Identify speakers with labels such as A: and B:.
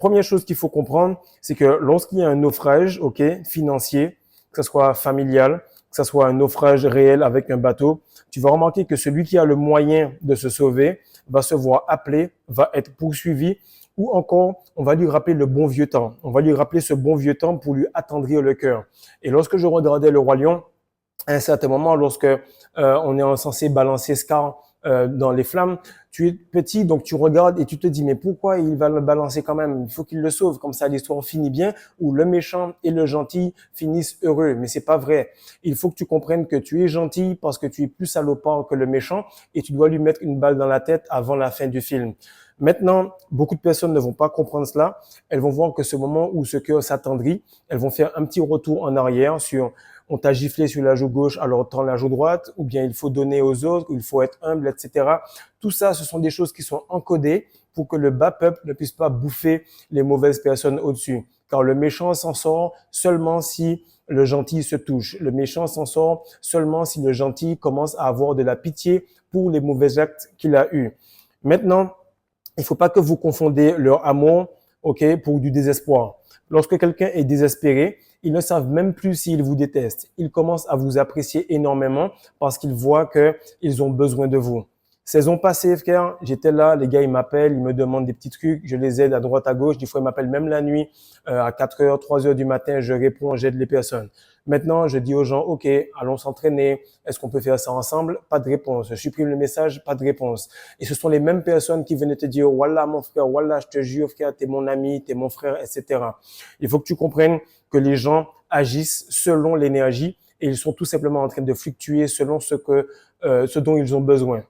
A: Première chose qu'il faut comprendre, c'est que lorsqu'il y a un naufrage, ok, financier, que ce soit familial, que ce soit un naufrage réel avec un bateau, tu vas remarquer que celui qui a le moyen de se sauver va se voir appelé, va être poursuivi, ou encore, on va lui rappeler le bon vieux temps. On va lui rappeler ce bon vieux temps pour lui attendrir le cœur. Et lorsque je regardais le Roi Lion, à un certain moment, lorsque on est censé balancer Scar dans les flammes, tu es petit, donc tu regardes et tu te dis, mais pourquoi il va le balancer quand même? Il faut qu'il le sauve, comme ça l'histoire finit bien, où le méchant et le gentil finissent heureux. Mais c'est pas vrai. Il faut que tu comprennes que tu es gentil parce que tu es plus salopard que le méchant et tu dois lui mettre une balle dans la tête avant la fin du film. Maintenant, beaucoup de personnes ne vont pas comprendre cela. Elles vont voir que ce moment où ce cœur s'attendrit, elles vont faire un petit retour en arrière sur on t'a giflé sur la joue gauche, alors tends la joue droite, ou bien il faut donner aux autres, ou il faut être humble, etc. Tout ça, ce sont des choses qui sont encodées pour que le bas peuple ne puisse pas bouffer les mauvaises personnes au-dessus. Car le méchant s'en sort seulement si le gentil se touche. Le méchant s'en sort seulement si le gentil commence à avoir de la pitié pour les mauvais actes qu'il a eus. Maintenant, il ne faut pas que vous confondez leur amour, ok, pour du désespoir. Lorsque quelqu'un est désespéré, ils ne savent même plus s'ils vous détestent. Ils commencent à vous apprécier énormément parce qu'ils voient qu'ils ont besoin de vous. Saison passée, frère, j'étais là, les gars, ils m'appellent, ils me demandent des petits trucs, je les aide à droite, à gauche. Des fois, ils m'appellent même la nuit, à 4 heures, 3 heures du matin, je réponds, j'aide les personnes. Maintenant, je dis aux gens, OK, allons s'entraîner. Est-ce qu'on peut faire ça ensemble? Pas de réponse. Je supprime le message, pas de réponse. Et ce sont les mêmes personnes qui viennent te dire, Wallah, mon frère, Wallah, je te jure, frère, t'es mon ami, t'es mon frère, etc. Il faut que tu comprennes que les gens agissent selon l'énergie et ils sont tout simplement en train de fluctuer selon ce dont ils ont besoin.